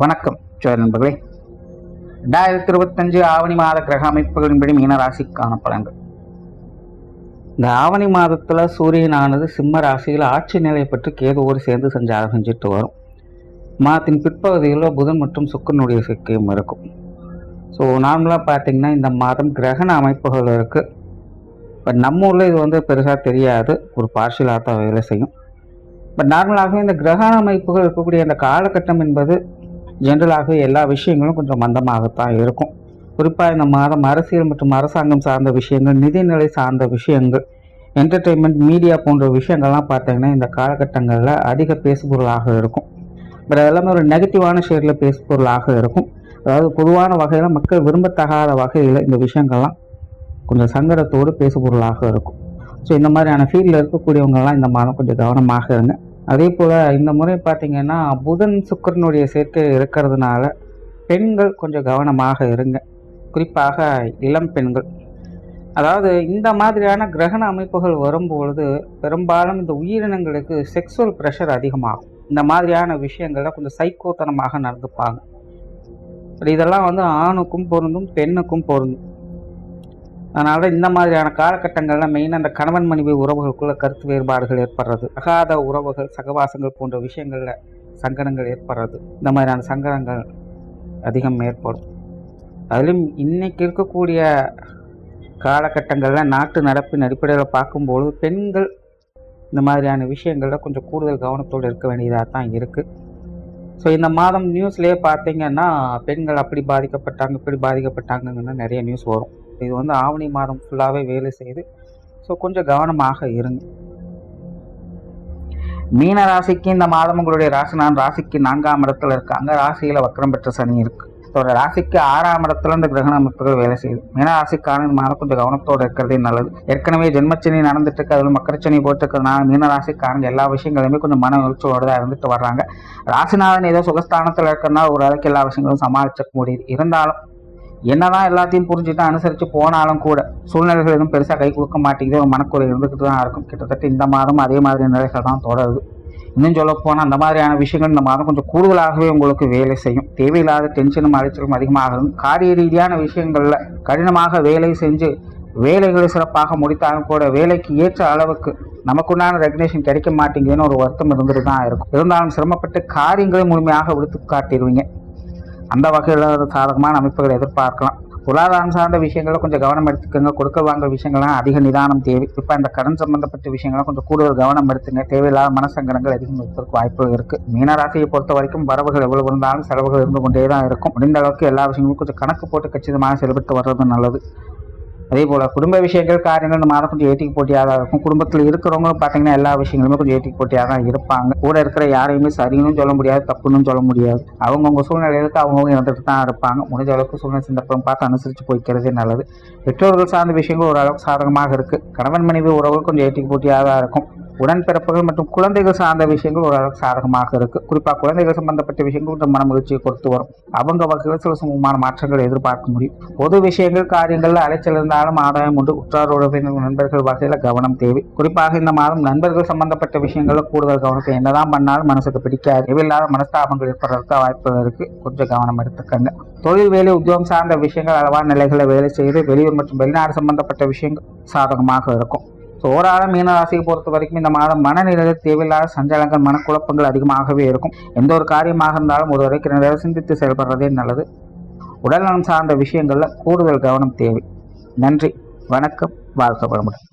வணக்கம் நண்பர்களே. 2025 ஆவணி மாத கிரக அமைப்புகளின்படி மீன ராசிக்கான பலன்கள். இந்த ஆவணி மாதத்துல சூரியனானது சிம்ம ராசியில் ஆட்சி நிலை பெற்று கேதுவோடு சேர்ந்து சஞ்சாரம் செஞ்சுட்டு வரும். மாதத்தின் பிற்பகுதியில் புதன் மற்றும் சுக்கிரனுடைய சேர்க்கையும் இருக்கும். ஸோ நார்மலாக பார்த்தீங்கன்னா இந்த மாதம் கிரகண அமைப்புகள் இருக்குது. பட் நம்ம ஊரில் இது பெருசாக தெரியாது, ஒரு பார்ஷியலாக தான் வேலை செய்யும். பட் நார்மலாகவே இந்த கிரகண அமைப்புகள் இருக்கக்கூடிய அந்த காலகட்டம் என்பது ஜென்ரலாகவே எல்லா விஷயங்களும் கொஞ்சம் மந்தமாகத்தான் இருக்கும். குறிப்பாக இந்த மாதம் அரசியல் மற்றும் அரசாங்கம் சார்ந்த விஷயங்கள், நிதிநிலை சார்ந்த விஷயங்கள், என்டர்டெயின்மெண்ட், மீடியா போன்ற விஷயங்கள்லாம் பார்த்தீங்கன்னா இந்த காலகட்டங்களில் அதிக பேசுபொருளாக இருக்கும். பட் அதெல்லாமே ஒரு நெகட்டிவான ஷேரில் பேசுபொருளாக இருக்கும். அதாவது பொதுவான வகையில் மக்கள் விரும்பத்தகாத வகையில் இந்த விஷயங்கள்லாம் கொஞ்சம் சங்கடத்தோடு பேசுபொருளாக இருக்கும். ஸோ இந்த மாதிரியான ஃபீல்டில் இருக்கக்கூடியவங்கெல்லாம் இந்த மாதம் கொஞ்சம் கவனமாக இருங்க. அதே போல் இந்த முறை பார்த்திங்கன்னா புதன் சுக்கிரனுடைய சேர்க்கை இருக்கிறதுனால பெண்கள் கொஞ்சம் கவனமாக இருங்க. குறிப்பாக இளம் பெண்கள். அதாவது இந்த மாதிரியான கிரகண அமைப்புகள் வரும்பொழுது பெரும்பாலும் இந்த உயிரினங்களுக்கு செக்ஸுவல் ப்ரெஷர் அதிகமாகும். இந்த மாதிரியான விஷயங்களில் கொஞ்சம் சைக்கோத்தனமாக நடந்துப்பாங்க. இதெல்லாம் ஆணுக்கும் பொருந்தும், பெண்ணுக்கும் பொருந்தும். அதனால இந்த மாதிரியான காலகட்டங்களில் மெயினாக அந்த கணவன் மனைவி உறவுகளுக்குள்ள கருத்து வேறுபாடுகள் ஏற்படுறது, அகாத உறவுகள், சகவாசங்கள் போன்ற விஷயங்களில் சங்கடங்கள் ஏற்படுறது, இந்த மாதிரியான சங்கடங்கள் அதிகம் ஏற்படும். அதிலும் இன்னைக்கு இருக்கக்கூடிய காலகட்டங்களில் நாட்டு நடப்பின் அடிப்படையில் பார்க்கும்போது பெண்கள் இந்த மாதிரியான விஷயங்களில் கொஞ்சம் கூடுதல் கவனத்தோடு இருக்க வேண்டியதாக தான் இருக்குது. ஸோ இந்த மாதம் நியூஸ்லேயே பார்த்தீங்கன்னா பெண்கள் அப்படி பாதிக்கப்பட்டாங்க, இப்படி பாதிக்கப்பட்டாங்கன்னு நிறைய நியூஸ் வரும். இது ஆவணி மாதம் ஃபுல்லாகவே வேலை செய்யுது. ஸோ கொஞ்சம் கவனமாக இருங்க. மீன ராசிக்கு இந்த மாதம் உங்களுடைய ராசிக்கு 4ஆம் இடத்துல இருக்காங்க. ராசியில் வக்ரம் பெற்ற சனி இருக்கு. ஸோ ராசிக்கு 6ஆம் இடத்துல இந்த கிரகண அமைப்புகள் வேலை செய்யுது. மீன ராசிக்கான இந்த மாதம் கொஞ்சம் கவனத்தோடு இருக்கிறதே நல்லது. ஏற்கனவே ஜென்மச்சனி நடந்துட்டு இருக்கு, அதில் மக்கரச்சனி போட்டு இருக்கிறதுனால மீன ராசிக்கான எல்லா விஷயங்களுமே கொஞ்சம் மன எழுச்சியோடு தான் இருந்துட்டு வர்றாங்க. ராசிநாதன் ஏதோ சுகஸ்தானத்தில் இருக்கிறதுனால ஒரு அளவுக்கு எல்லா விஷயங்களும் சமாளிக்க முடியுது. இருந்தாலும் என்னதான் எல்லாத்தையும் புரிஞ்சுட்டு அனுசரித்து போனாலும் கூட சூழ்நிலைகள் எதுவும் பெருசாக கை கொடுக்க மாட்டேங்குது. ஒரு மனக்குறை இருந்துக்கிட்டு தான் இருக்கும். கிட்டத்தட்ட இந்த மாதம் அதே மாதிரி நிலைகள் தான் தொடருது. இன்னும் சொல்ல போனால் அந்த மாதிரியான விஷயங்கள் இந்த மாதம் கொஞ்சம் கூடுதலாகவே உங்களுக்கு வேலை செய்யும். தேவையில்லாத டென்ஷனும் அலைச்சலும் அதிகமாகும். காரிய ரீதியான விஷயங்களில் கடினமாக வேலை செஞ்சு வேலைகளை சிறப்பாக முடித்தாலும் கூட வேலைக்கு ஏற்ற அளவுக்கு நமக்குண்டான ரெகக்னேஷன் கிடைக்க மாட்டேங்குதுன்னு ஒரு வருத்தம் இருந்துட்டு தான் இருக்கும். இருந்தாலும் சிரமப்பட்டு காரியங்களை முழுமையாக விடுத்து காட்டிடுவீங்க. அந்த வகையில் சாதகமான அமைப்புகளை எதிர்பார்க்கலாம். பொருளாதாரம் சார்ந்த விஷயங்களில் கொஞ்சம் கவனம் எடுத்துக்கோங்க. கொடுக்க வாங்குற விஷயங்கள்லாம் அதிக நிதானம் தேவை. இப்போ இந்த கடன் சம்பந்தப்பட்ட விஷயங்கள்லாம் கொஞ்சம் கூடுதல் கவனம் எடுத்துங்க. தேவையில்லாத மனசங்கடங்கள் அதிகம் இருப்பதற்கு வாய்ப்புகள் இருக்குது. மீனராசியை பொறுத்த வரைக்கும் வரவுகள் எவ்வளவு இருந்தாலும் செலவுகள் இருந்து கொண்டே தான் இருக்கும். முடிந்த அளவுக்கு எல்லா விஷயங்களும் கொஞ்சம் கணக்கு போட்டு கச்சிதமாக செயல்பட்டு வர்றது நல்லது. அதே போல் குடும்ப விஷயங்கள், காரியங்கள் இந்த மாதம் கொஞ்சம் ஏற்றிக்கு போட்டியாக தான் இருக்கும். குடும்பத்தில் இருக்கிறவங்களும் பார்த்தீங்கன்னா எல்லா விஷயங்களுமே கொஞ்சம் ஏற்றிக்கு போட்டியாக தான் இருப்பாங்க. கூட இருக்கிற யாரையுமே சரின்னு சொல்ல முடியாது, தப்புன்னு சொல்ல முடியாது. அவங்கவுங்க சூழ்நிலைகளுக்கு அவங்கவுங்க இருந்துட்டு தான் இருப்பாங்க. முடிஞ்ச அளவுக்கு சூழ்நிலை சந்தர்ப்பம் பார்த்து அனுசரித்து போய்க்கிறதே நல்லது. பெற்றோர்கள் சார்ந்த விஷயங்கள் ஓரளவுக்கு சாதகமாக இருக்குது. கணவன் மனைவி உறவுகள் கொஞ்சம் ஏற்றிக்கு போட்டியாக தான் இருக்கும். உடன்பிறப்புகள் மற்றும் குழந்தைகள் சார்ந்த விஷயங்கள் ஓரளவுக்கு சாதகமாக இருக்குது. குறிப்பாக குழந்தைகள் சம்பந்தப்பட்ட விஷயங்கள் கொஞ்சம் மன மகிழ்ச்சியை கொடுத்து வரும். அவங்க வகையில் சில சுமமான மாற்றங்கள் எதிர்பார்க்க முடியும். பொது விஷயங்கள், காரியங்களில் அலைச்சல் இருந்தாலும் ஆதாயம் உண்டு. உற்றார் உறவினர், நண்பர்கள் வகையில் கவனம் தேவை. குறிப்பாக இந்த மாதம் நண்பர்கள் சம்பந்தப்பட்ட விஷயங்களில் கூடுதல் கவனத்தை என்னதான் பண்ணாலும் மனசுக்கு பிடிக்காது. தேவையில்லாத மனஸ்தாபங்கள் ஏற்படுறதுக்கு வாய்ப்புகள் இருக்கு. கொஞ்சம் கவனம் எடுத்துக்கங்க. தொழில், வேலை, உத்தியோகம் சார்ந்த விஷயங்கள் அளவான நிலைகளை வேலை செய்து வெளியூர் மற்றும் வெளிநாடு சம்பந்தப்பட்ட விஷயங்கள் சாதகமாக இருக்கும். ஸோ ஓராளம் மீனராசியை பொறுத்த வரைக்கும் இந்த மாதம் மனநிலையில் தேவையில்லாத சஞ்சலங்கள், மனக்குழப்பங்கள் அதிகமாகவே இருக்கும். எந்த ஒரு காரியமாக இருந்தாலும் ஒரு வரைக்கும் நிறைய சிந்தித்து செயல்படுறதே நல்லது. உடல்நலம் சார்ந்த விஷயங்களில் கூடுதல் கவனம் தேவை. நன்றி, வணக்கம், வாழ்க்கை வளமுடன்.